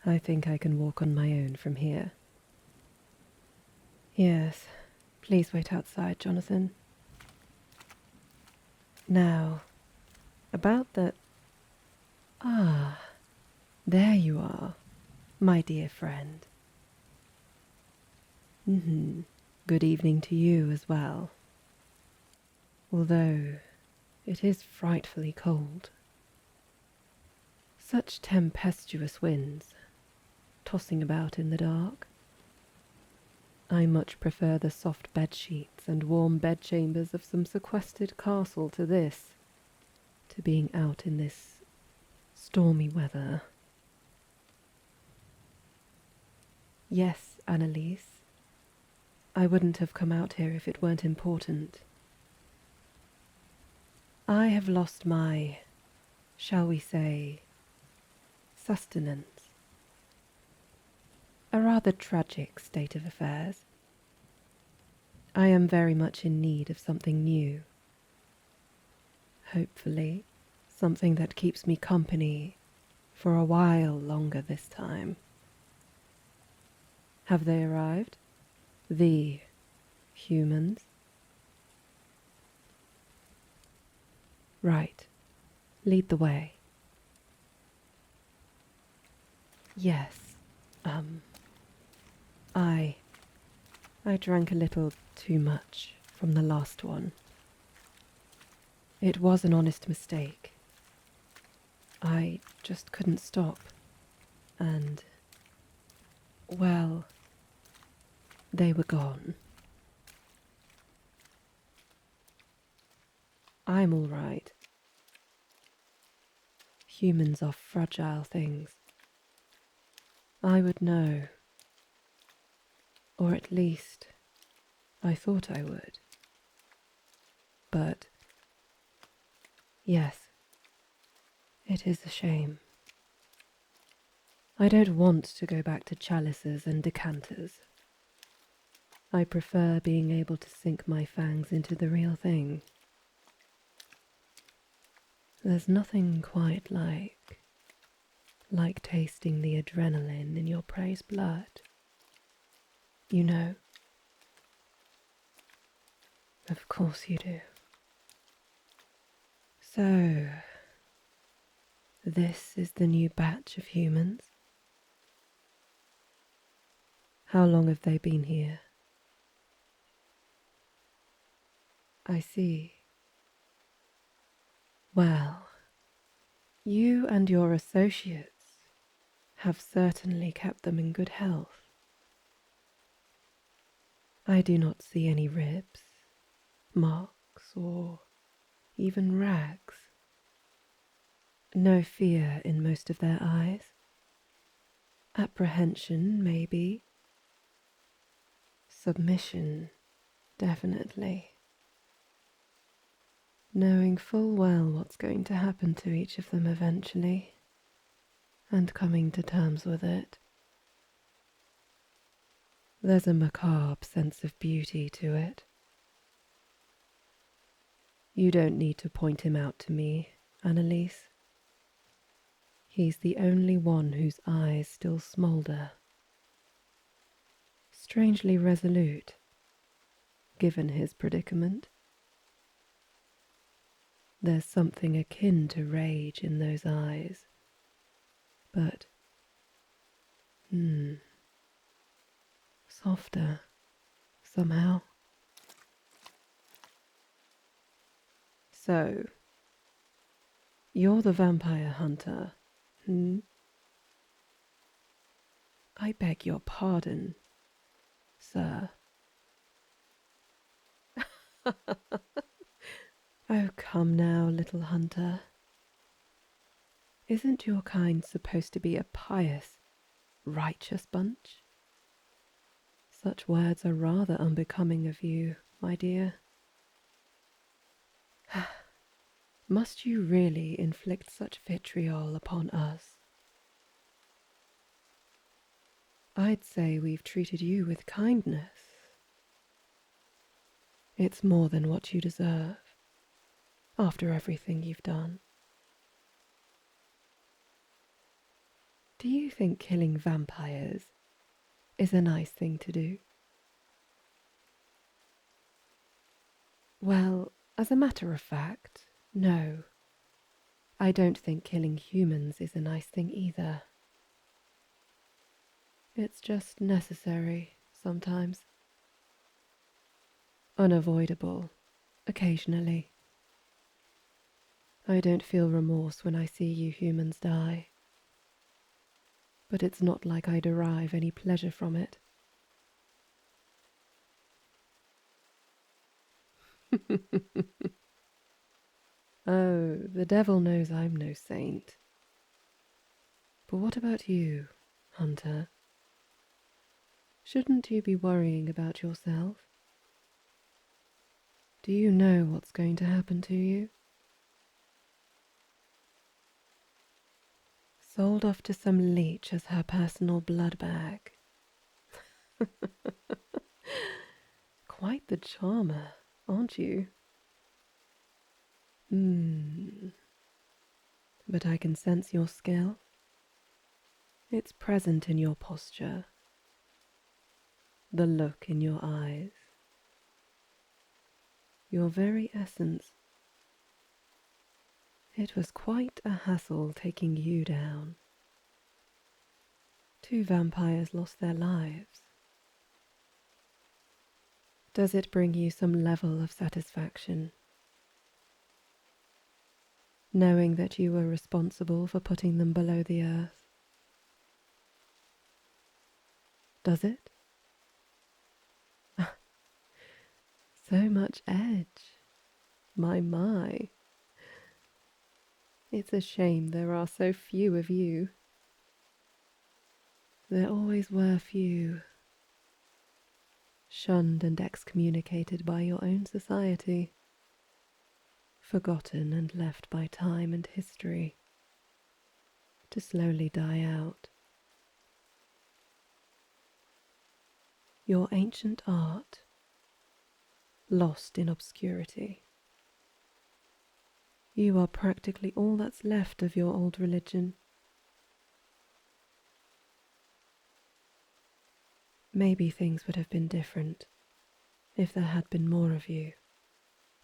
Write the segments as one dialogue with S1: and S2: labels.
S1: I think I can walk on my own from here. Yes, please wait outside, Jonathan. Now, about the... Ah, there you are, my dear friend. Good evening to you as well. Although it is frightfully cold. Such tempestuous winds, tossing about in the dark. I much prefer the soft bed sheets and warm bedchambers of some sequestered castle to this, to being out in this stormy weather. Yes, Annalise, I wouldn't have come out here if it weren't important. I have lost my, shall we say, sustenance. A rather tragic state of affairs. I am very much in need of something new. Hopefully, something that keeps me company for a while longer this time. Have they arrived? The humans? Right. Lead the way. Yes. I drank a little too much from the last one. It was an honest mistake. I just couldn't stop. And, well, they were gone. I'm all right. Humans are fragile things. I would know. Or at least, I thought I would. But, yes, it is a shame. I don't want to go back to chalices and decanters. I prefer being able to sink my fangs into the real thing. There's nothing quite like tasting the adrenaline in your prey's blood. You know? Of course you do. So, this is the new batch of humans? How long have they been here? I see. Well, you and your associates have certainly kept them in good health. I do not see any ribs, marks, or even rags. No fear in most of their eyes. Apprehension, maybe. Submission, definitely. Knowing full well what's going to happen to each of them eventually, and coming to terms with it. There's a macabre sense of beauty to it. You don't need to point him out to me, Annalise. He's the only one whose eyes still smoulder. Strangely resolute, given his predicament. There's something akin to rage in those eyes, but, softer, somehow. So, you're the vampire hunter, I beg your pardon, sir. Oh, come now, little hunter. Isn't your kind supposed to be a pious, righteous bunch? Such words are rather unbecoming of you, my dear. Must you really inflict such vitriol upon us? I'd say we've treated you with kindness. It's more than what you deserve, after everything you've done. Do you think killing vampires is a nice thing to do? Well, as a matter of fact, no. I don't think killing humans is a nice thing either. It's just necessary sometimes. Unavoidable, occasionally. I don't feel remorse when I see you humans die. But it's not like I derive any pleasure from it. Oh, the devil knows I'm no saint. But what about you, Hunter? Shouldn't you be worrying about yourself? Do you know what's going to happen to you? Sold off to some leech as her personal blood bag. Quite the charmer, aren't you? But I can sense your skill. It's present in your posture, the look in your eyes, your very essence. It was quite a hassle taking you down. 2 vampires lost their lives. Does it bring you some level of satisfaction, knowing that you were responsible for putting them below the earth? Does it? So much edge. My. It's a shame there are so few of you. There always were few. Shunned and excommunicated by your own society. Forgotten and left by time and history to slowly die out. Your ancient art, lost in obscurity. You are practically all that's left of your old religion. Maybe things would have been different if there had been more of you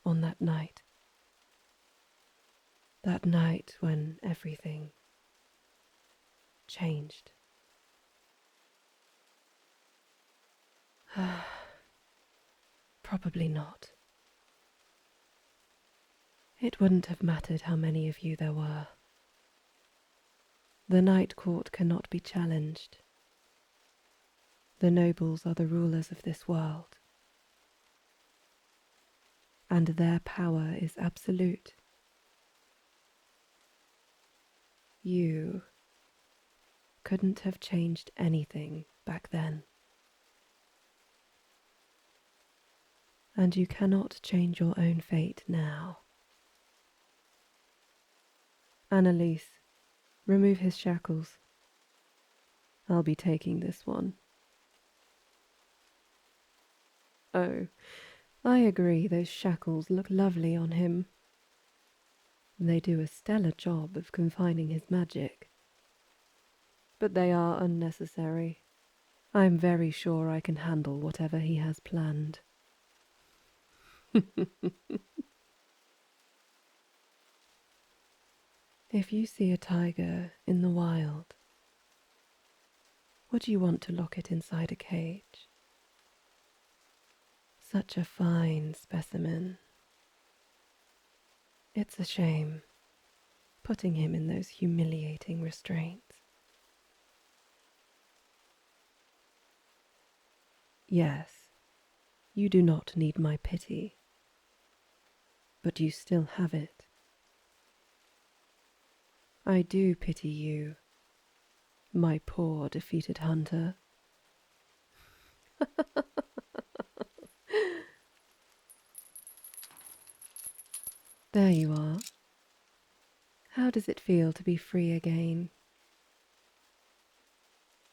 S1: on that night. That night when everything changed. Probably not. It wouldn't have mattered how many of you there were. The Night Court cannot be challenged. The nobles are the rulers of this world, and their power is absolute. You couldn't have changed anything back then. And you cannot change your own fate now. Annalise, remove his shackles. I'll be taking this one. Oh, I agree, those shackles look lovely on him. They do a stellar job of confining his magic. But they are unnecessary. I'm very sure I can handle whatever he has planned. If you see a tiger in the wild, would you want to lock it inside a cage? Such a fine specimen. It's a shame, putting him in those humiliating restraints. Yes, you do not need my pity, but you still have it. I do pity you, my poor defeated hunter. There you are. How does it feel to be free again?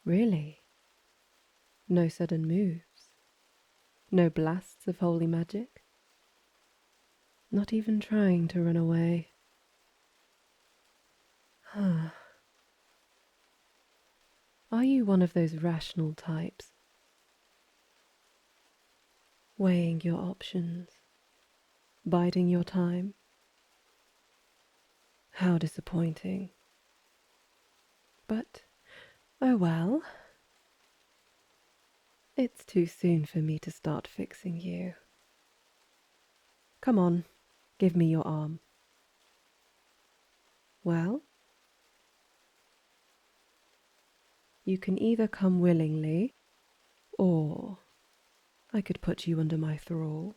S1: Really? No sudden moves? No blasts of holy magic? Not even trying to run away? Are you one of those rational types? Weighing your options, biding your time? How disappointing. But, oh well. It's too soon for me to start fixing you. Come on, give me your arm. Well? You can either come willingly, or I could put you under my thrall.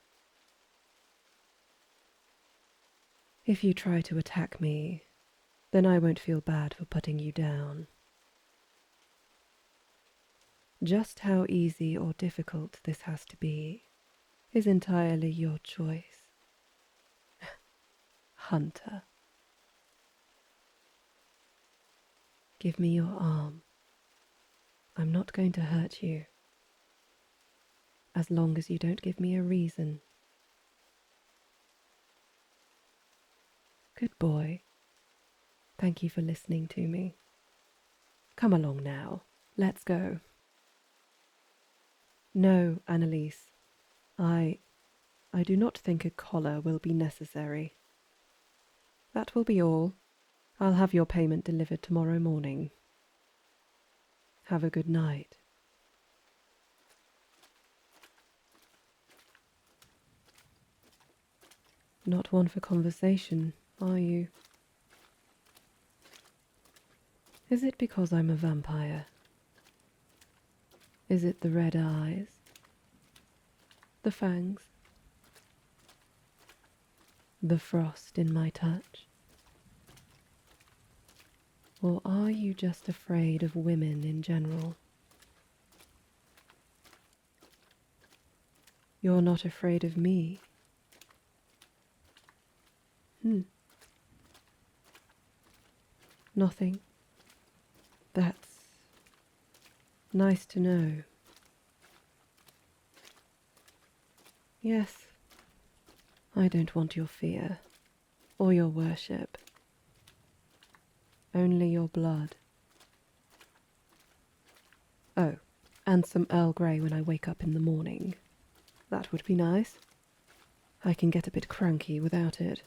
S1: If you try to attack me, then I won't feel bad for putting you down. Just how easy or difficult this has to be is entirely your choice. Hunter. Give me your arm. I'm not going to hurt you. As long as you don't give me a reason. Good boy. Thank you for listening to me. Come along now. Let's go. No, Annalise. I do not think a collar will be necessary. That will be all. I'll have your payment delivered tomorrow morning. Have a good night. Not one for conversation, are you? Is it because I'm a vampire? Is it the red eyes? The fangs? The frost in my touch? Or are you just afraid of women in general? You're not afraid of me? Nothing. That's nice to know. Yes, I don't want your fear or your worship. Only your blood. Oh, and some Earl Grey when I wake up in the morning. That would be nice. I can get a bit cranky without it.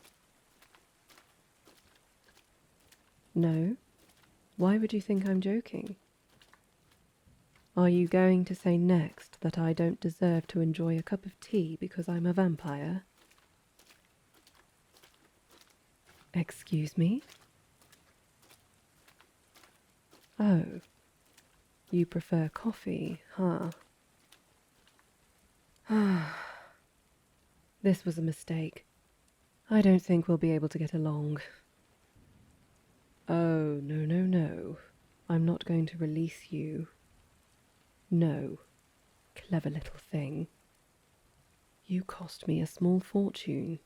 S1: No? Why would you think I'm joking? Are you going to say next that I don't deserve to enjoy a cup of tea because I'm a vampire? Excuse me? Oh, you prefer coffee, huh? This was a mistake. I don't think we'll be able to get along. Oh, no, no, no. I'm not going to release you. No. Clever little thing. You cost me a small fortune.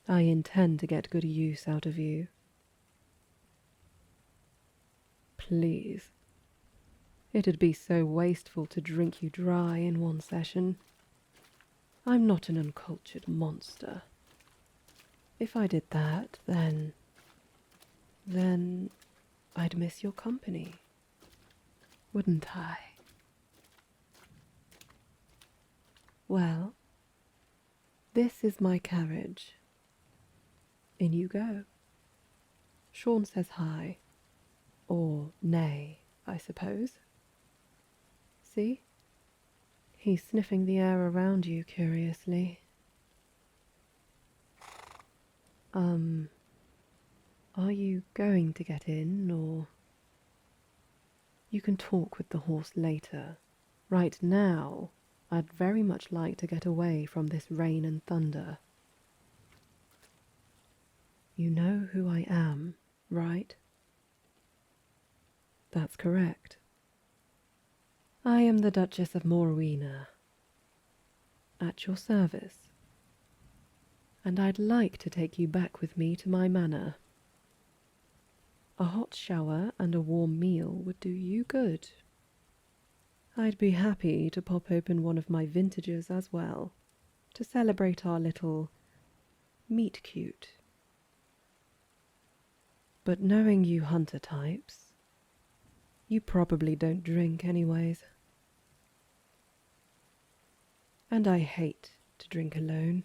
S1: I intend to get good use out of you. Please. It'd be so wasteful to drink you dry in one session. I'm not an uncultured monster. If I did that, then I'd miss your company, wouldn't I? Well, this is my carriage. In you go. Sean says hi, or nay, I suppose. See? He's sniffing the air around you curiously. Are you going to get in, or... You can talk with the horse later. Right now, I'd very much like to get away from this rain and thunder. You know who I am, right? That's correct. I am the Duchess of Morowena, at your service, and I'd like to take you back with me to my manor. A hot shower and a warm meal would do you good. I'd be happy to pop open one of my vintages as well, to celebrate our little meet-cute. But knowing you hunter types, You probably don't drink anyways. And I hate to drink alone,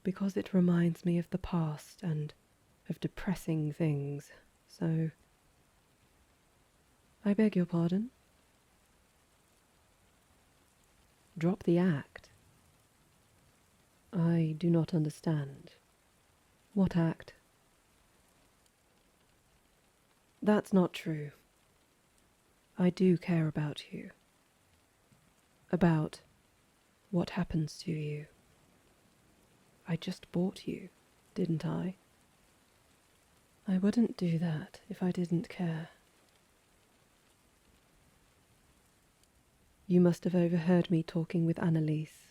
S1: because it reminds me of the past and of depressing things, so I beg your pardon? Drop the act? I do not understand. What act? That's not true. I do care about you. About what happens to you. I just bought you, didn't I? I wouldn't do that if I didn't care. You must have overheard me talking with Annalise.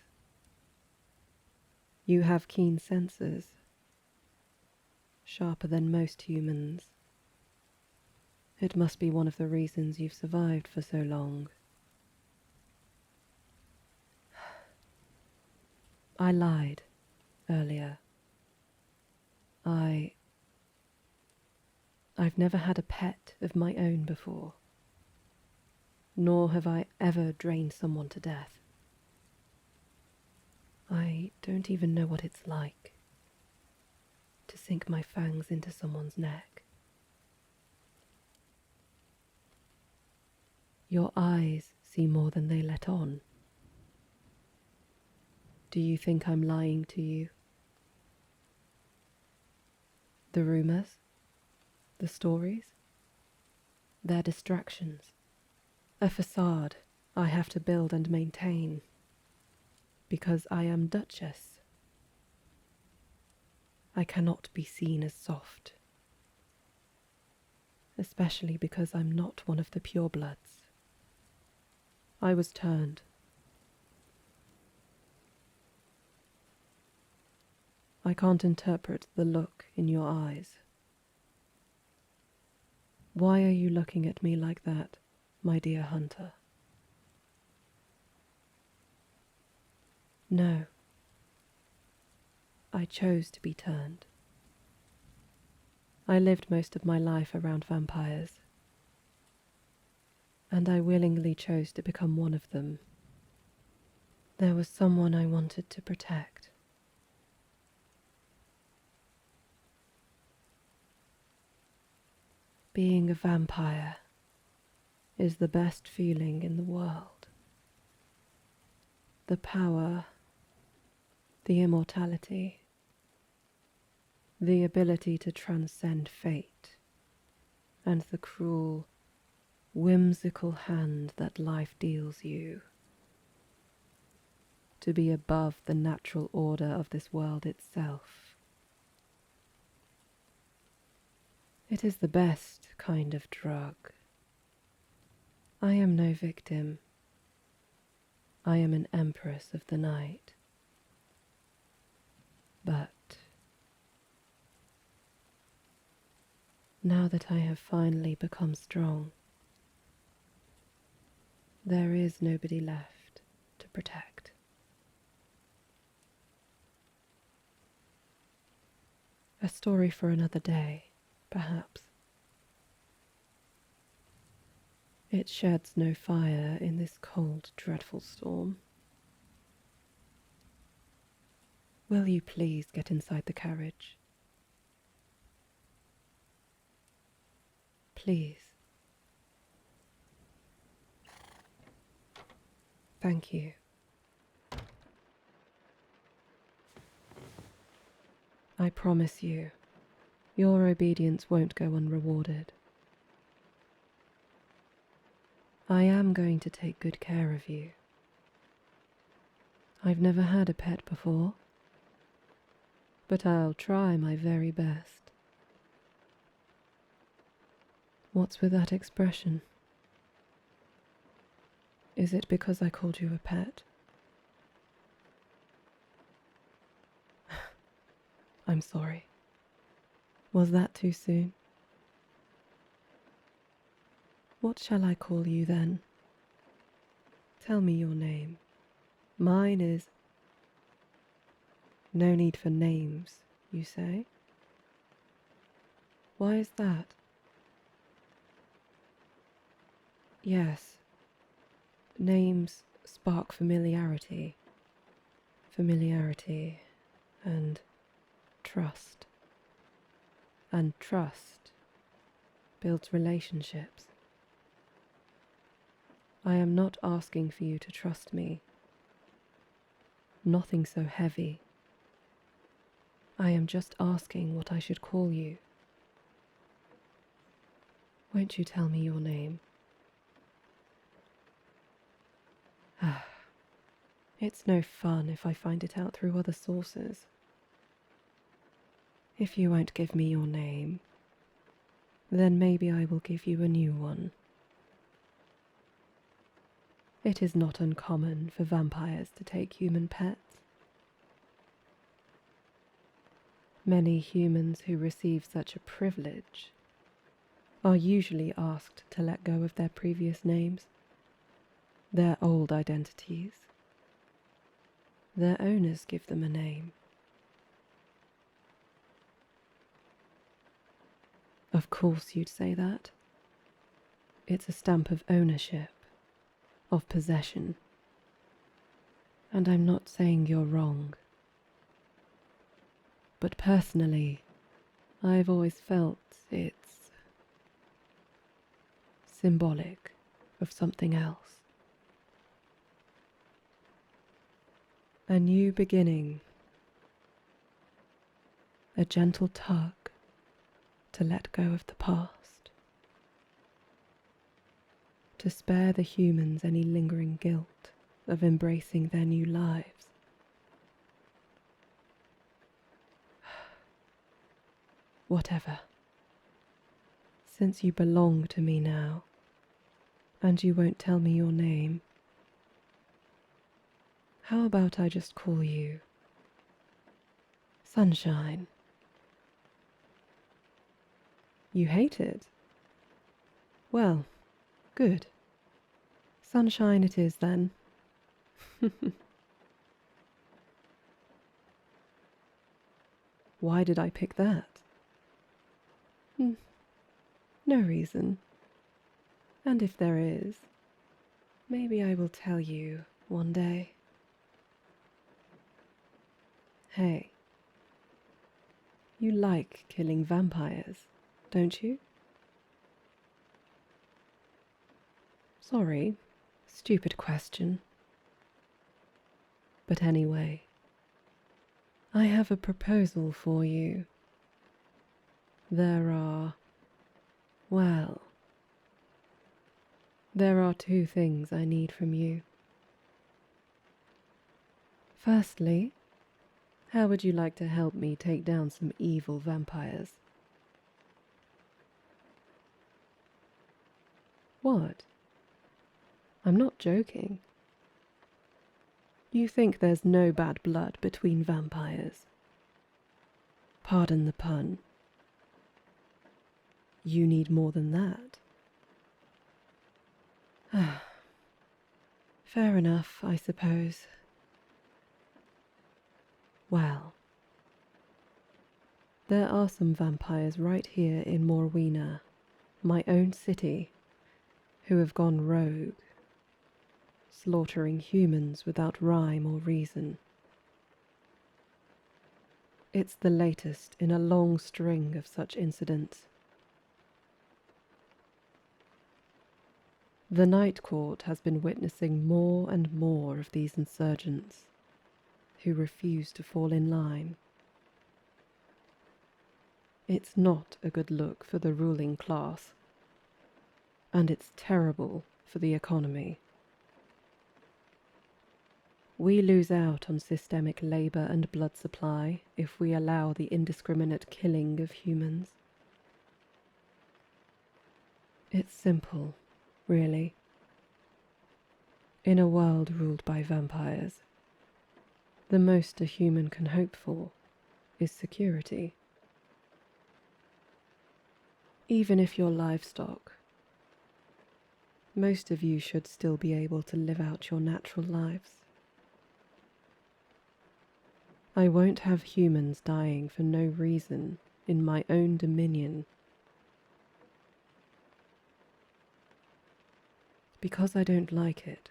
S1: You have keen senses, sharper than most humans. It must be one of the reasons you've survived for so long. I lied earlier. I've never had a pet of my own before, nor have I ever drained someone to death. I don't even know what it's like to sink my fangs into someone's neck. Your eyes see more than they let on. Do you think I'm lying to you? The rumors? The stories? They're distractions. A facade I have to build and maintain. Because I am Duchess. I cannot be seen as soft. Especially because I'm not one of the purebloods. I was turned. I can't interpret the look in your eyes. Why are you looking at me like that, my dear hunter? No. I chose to be turned. I lived most of my life around vampires, and I willingly chose to become one of them. There was someone I wanted to protect. Being a vampire is the best feeling in the world. The power, the immortality, the ability to transcend fate, and the cruel, whimsical hand that life deals you. To be above the natural order of this world itself. It is the best kind of drug. I am no victim. I am an empress of the night. But now that I have finally become strong, there is nobody left to protect. A story for another day, perhaps. It sheds no fire in this cold, dreadful storm. Will you please get inside the carriage? Please. Thank you. I promise you, your obedience won't go unrewarded. I am going to take good care of you. I've never had a pet before, but I'll try my very best. What's with that expression? Is it because I called you a pet? I'm sorry. Was that too soon? What shall I call you then? Tell me your name. Mine is... No need for names, you say? Why is that? Yes, names spark familiarity. Familiarity and trust. And trust builds relationships. I am not asking for you to trust me. Nothing so heavy. I am just asking what I should call you. Won't you tell me your name? It's no fun if I find it out through other sources. If you won't give me your name, then maybe I will give you a new one. It is not uncommon for vampires to take human pets. Many humans who receive such a privilege are usually asked to let go of their previous names, their old identities. Their owners give them a name. Of course you'd say that. It's a stamp of ownership, of possession. And I'm not saying you're wrong. But personally, I've always felt it's symbolic of something else. A new beginning. A gentle tug to let go of the past. To spare the humans any lingering guilt of embracing their new lives. Whatever. Since you belong to me now, and you won't tell me your name, how about I just call you Sunshine? You hate it? Well, good. Sunshine it is then. Why did I pick that? No reason. And if there is, maybe I will tell you one day. Hey, you like killing vampires, don't you? Sorry, stupid question. But anyway, I have a proposal for you. There are two things I need from you. Firstly, how would you like to help me take down some evil vampires? What? I'm not joking. You think there's no bad blood between vampires? Pardon the pun. You need more than that. Fair enough, I suppose. Well, there are some vampires right here in Morwena, my own city, who have gone rogue, slaughtering humans without rhyme or reason. It's the latest in a long string of such incidents. The Night Court has been witnessing more and more of these insurgents who refuse to fall in line. It's not a good look for the ruling class, and it's terrible for the economy. We lose out on systemic labour and blood supply if we allow the indiscriminate killing of humans. It's simple, really. In a world ruled by vampires, the most a human can hope for is security. Even if you're livestock, most of you should still be able to live out your natural lives. I won't have humans dying for no reason in my own dominion. Because I don't like it.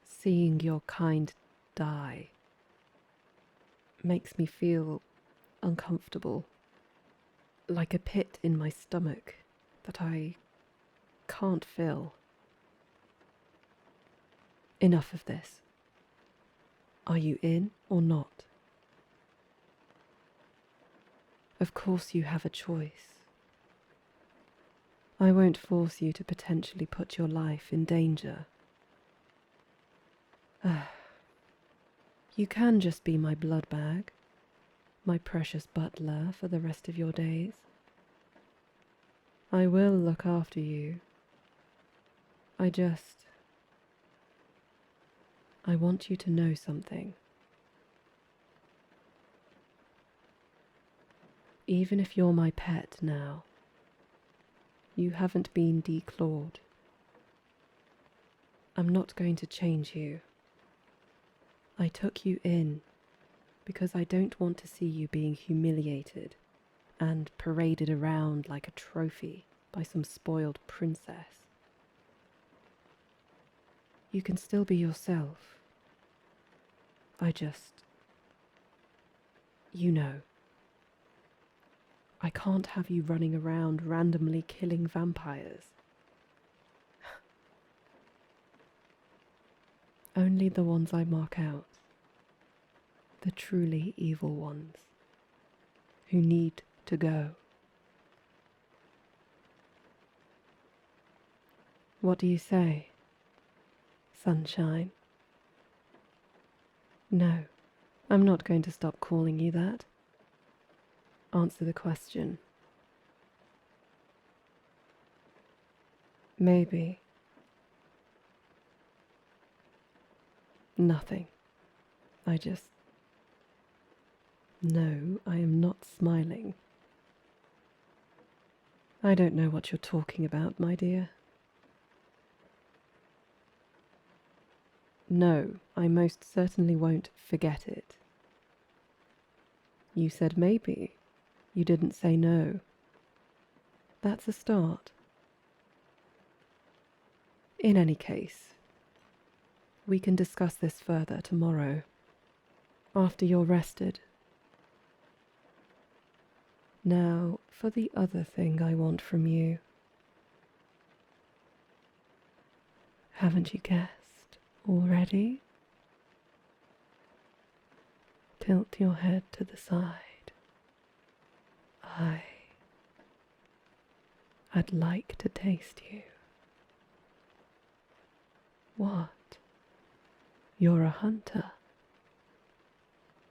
S1: Seeing your kind die makes me feel uncomfortable, like a pit in my stomach that I can't fill. Enough of this. Are you in or not? Of course you have a choice. I won't force you to potentially put your life in danger. You can just be my blood bag, my precious butler for the rest of your days. I will look after you. I want you to know something. Even if you're my pet now, you haven't been declawed. I'm not going to change you. I took you in because I don't want to see you being humiliated and paraded around like a trophy by some spoiled princess. You can still be yourself. You know. I can't have you running around randomly killing vampires. Only the ones I mark out. The truly evil ones. Who need to go. What do you say? Sunshine? No, I'm not going to stop calling you that. Answer the question. Maybe. Nothing. No, I am not smiling. I don't know what you're talking about, my dear. No, I most certainly won't forget it. You said maybe. You didn't say no. That's a start. In any case, we can discuss this further tomorrow, after you're rested. Now, for the other thing I want from you. Haven't you guessed already? Tilt your head to the side. I'd like to taste you. What? You're a hunter.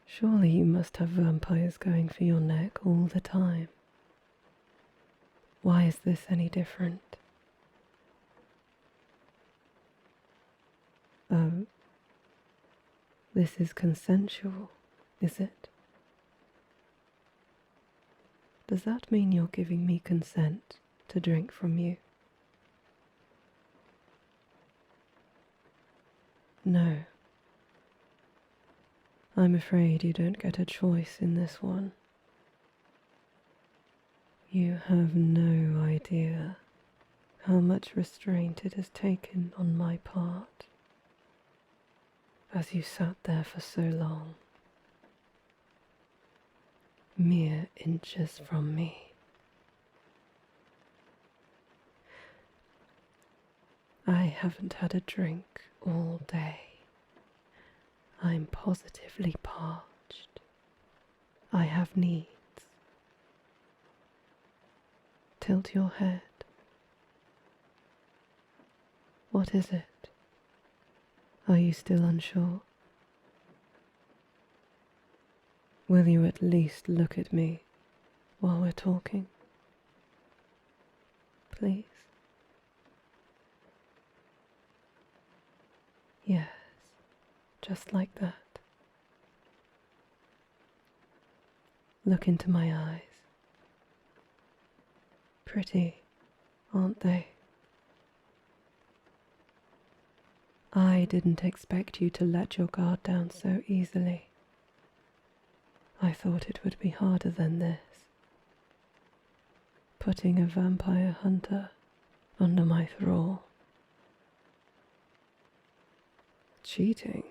S1: Surely you must have vampires going for your neck all the time. Why is this any different? Oh, this is consensual, is it? Does that mean you're giving me consent to drink from you? No. I'm afraid you don't get a choice in this one. You have no idea how much restraint it has taken on my part as you sat there for so long, mere inches from me. I haven't had a drink all day. I'm positively parched. I have needs. Tilt your head. What is it? Are you still unsure? Will you at least look at me while we're talking? Please? Yes, just like that. Look into my eyes. Pretty, aren't they? I didn't expect you to let your guard down so easily. I thought it would be harder than this. Putting a vampire hunter under my thrall. Cheating?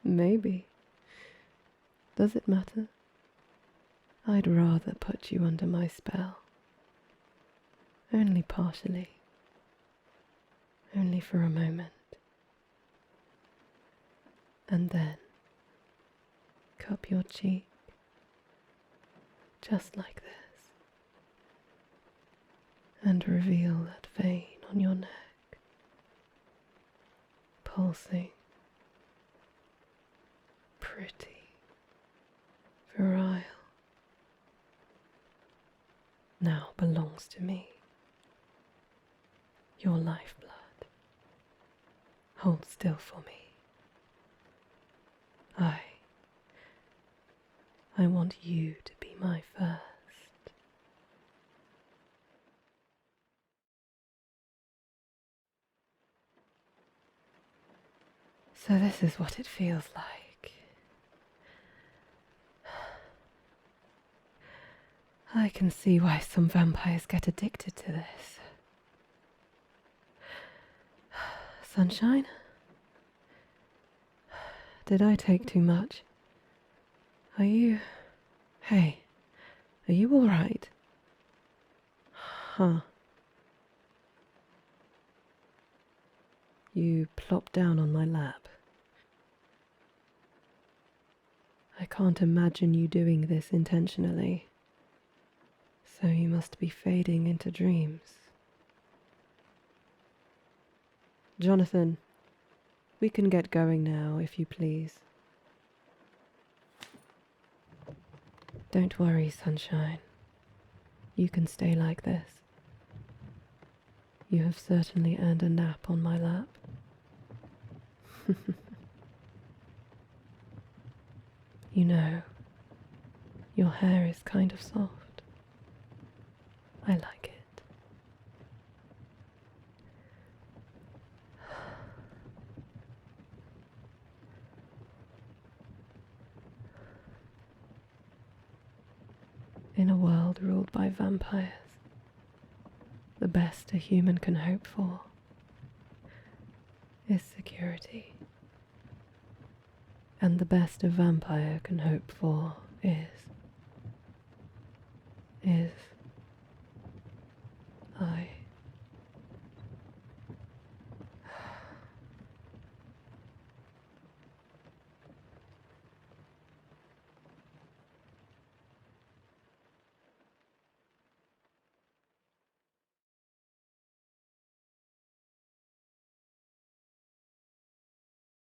S1: Maybe. Does it matter? I'd rather put you under my spell. Only partially. Only for a moment. And then cup your cheek, just like this, and reveal that vein on your neck, pulsing, pretty, virile, now belongs to me. Your lifeblood. Hold still for me. I want you to be my first. So this is what it feels like. I can see why some vampires get addicted to this. Sunshine? Did I take too much? Are you... Hey, are you all right? Huh. You plopped down on my lap. I can't imagine you doing this intentionally. So you must be fading into dreams. Jonathan, we can get going now, if you please. Don't worry, Sunshine. You can stay like this. You have certainly earned a nap on my lap. You know, your hair is kind of soft. I like it. In a world ruled by vampires, the best a human can hope for is security. And the best a vampire can hope for is